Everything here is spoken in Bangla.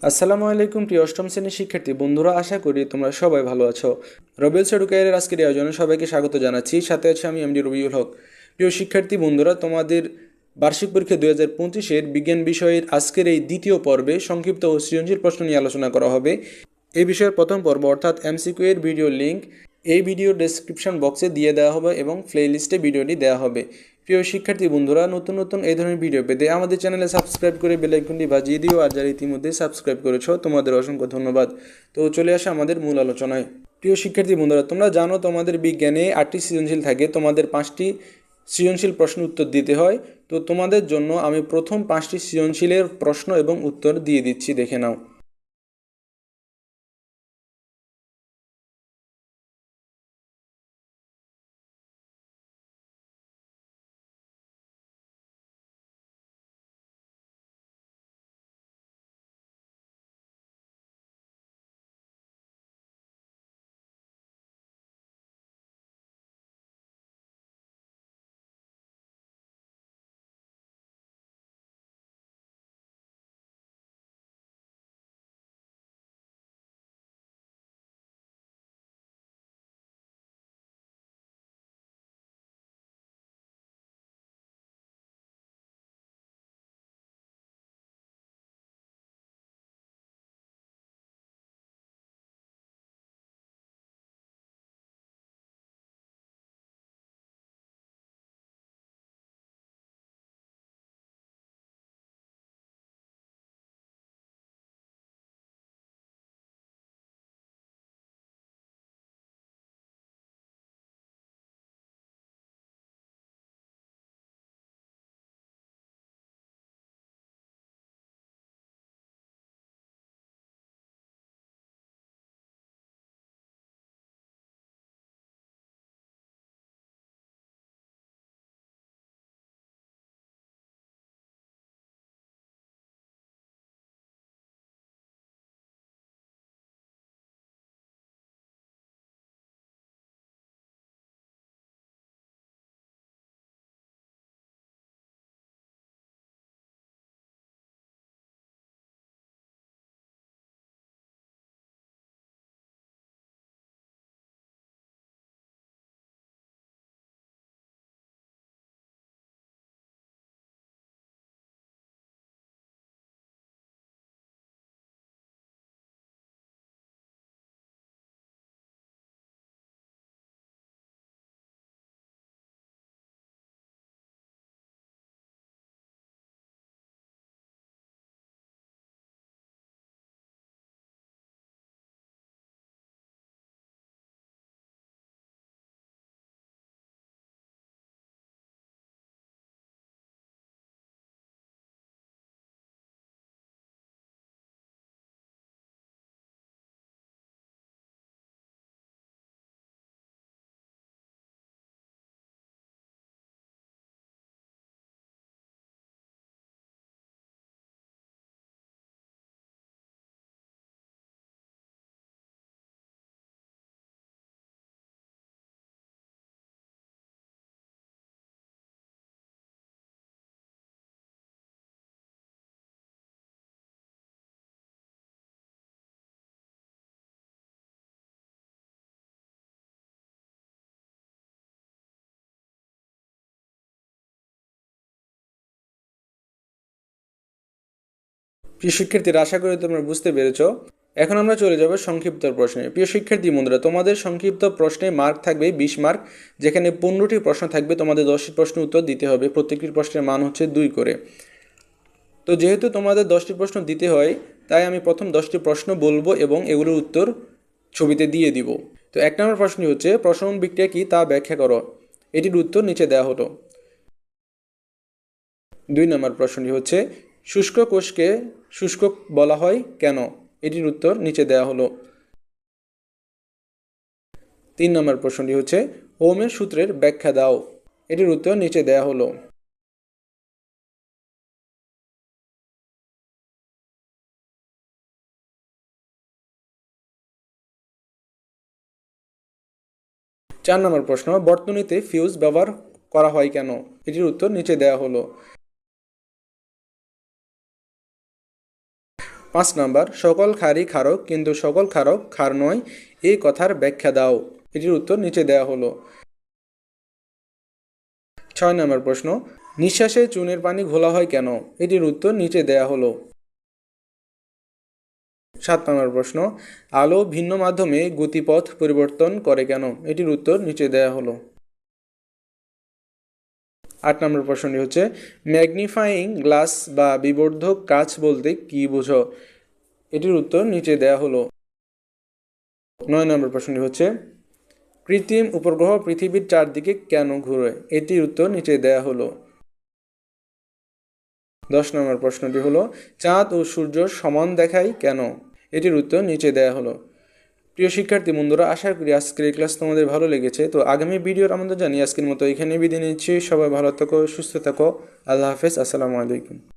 আসসালামু আলাইকুম প্রিয় অষ্টম শ্রেণীর শিক্ষার্থী বন্ধুরা, আশা করি তোমরা সবাই ভালো আছো। রবিউল এডুকেয়ারের আজকের এই আয়োজনে সবাইকে স্বাগত জানাচ্ছি। সাথে আছি আমি এমডি রবিউল হক। প্রিয় শিক্ষার্থী বন্ধুরা, তোমাদের বার্ষিক পরীক্ষা 2025-এর বিজ্ঞান বিষয়ের আজকের এই দ্বিতীয় পর্বে সংক্ষিপ্ত ও সৃজনশীল প্রশ্ন নিয়ে আলোচনা করা হবে। এই বিষয়ের প্রথম পর্ব অর্থাৎ এমসিকিউ এর ভিডিও লিঙ্ক এই ভিডিওর ডেসক্রিপশন বক্সে দিয়ে দেওয়া হবে এবং প্লে লিস্টে ভিডিওটি দেওয়া হবে। প্রিয় শিক্ষার্থী বন্ধুরা, নতুন নতুন এই ধরনের ভিডিও পেতে আমাদের চ্যানেলে সাবস্ক্রাইব করে বেল আইকনটি বাজিয়ে দিও। আর যারা ইতিমধ্যে সাবস্ক্রাইব করেছো তোমাদের অসংখ্য ধন্যবাদ। তো চলে আসা আমাদের মূল আলোচনায়। প্রিয় শিক্ষার্থী বন্ধুরা, তোমরা জানো তোমাদের বিজ্ঞানে 8টি সৃজনশীল থাকে, তোমাদের 5টি সৃজনশীল প্রশ্ন উত্তর দিতে হয়। তো তোমাদের জন্য আমি প্রথম 5টি সৃজনশীলের প্রশ্ন এবং উত্তর দিয়ে দিচ্ছি, দেখে নাও। প্রিয় শিক্ষার্থীরা, আশা করি তোমরা বুঝতে পেরেছো। এখন আমরা চলে যাব সংক্ষিপ্ত প্রশ্নে। প্রিয় শিক্ষার্থী বন্ধুরা, তোমাদের সংক্ষিপ্ত প্রশ্নে মার্ক থাকবে 20 মার্ক, যেখানে 15টি প্রশ্ন থাকবে, তোমাদের 10টি প্রশ্ন উত্তর দিতে হবে। প্রত্যেকটি প্রশ্নের মান হচ্ছে 2 করে। তো যেহেতু তোমাদের 10টি প্রশ্ন দিতে হয়, তাই আমি প্রথম 10টি প্রশ্ন বলবো এবং এগুলোর উত্তর ছবিতে দিয়ে দিব। তো 1 নম্বর প্রশ্নটি হচ্ছে, প্রসারণ বিক্রিয়া কি তা ব্যাখ্যা করো। এটির উত্তর নিচে দেওয়া হলো। 2 নম্বর প্রশ্নটি হচ্ছে, শুষ্ক কোষকে শুষ্ক বলা হয় কেন। এটির উত্তর নিচে দেওয়া হলো। 3 নম্বর প্রশ্নটি হচ্ছে, ওহমের সূত্রের ব্যাখ্যা দাও। এটির উত্তর নিচে দেওয়া হলো। 4 নম্বর প্রশ্ন, বর্তনীতে ফিউজ ব্যবহার করা হয় কেন। এটির উত্তর নিচে দেওয়া হলো। 5 নাম্বার, সকল ক্ষারই ক্ষারক কিন্তু সকল ক্ষারক ক্ষার নয়, এই কথার ব্যাখ্যা দাও। এটির উত্তর নিচে দেওয়া হলো। 6 নম্বর প্রশ্ন, নিঃশ্বাসে চুনের পানি ঘোলা হয় কেন? এটির উত্তর নিচে দেয়া হলো। 7 নম্বর প্রশ্ন, আলো ভিন্ন মাধ্যমে গতিপথ পরিবর্তন করে কেন? এটির উত্তর নিচে দেয়া হলো। 8 নম্বর প্রশ্নটি হচ্ছে, ম্যাগনিফাইং গ্লাস বা বিবর্ধক কাচ বলতে কি বোঝো? এটির উত্তর নিচে দেয়া হলো। 9 নম্বর প্রশ্নটি হচ্ছে, কৃত্রিম উপগ্রহ পৃথিবীর চারদিকে কেন ঘুরে? এটির উত্তর নিচে দেয়া হলো। 10 নম্বর প্রশ্নটি হলো, চাঁদ ও সূর্য সমান দেখায় কেন? এটির উত্তর নিচে দেয়া হলো। প্রিয় শিক্ষার্থী বন্ধুরা, আশা করি আজকের এই ক্লাস তোমাদের ভালো লেগেছে। তো আগামী ভিডিওর আমাদের জানি আজকের মতো এখানে বিদায় নিচ্ছি। সবাই ভালো থাকো, সুস্থ থাকো। আল্লাহ হাফেজ, আসসালামু আলাইকুম।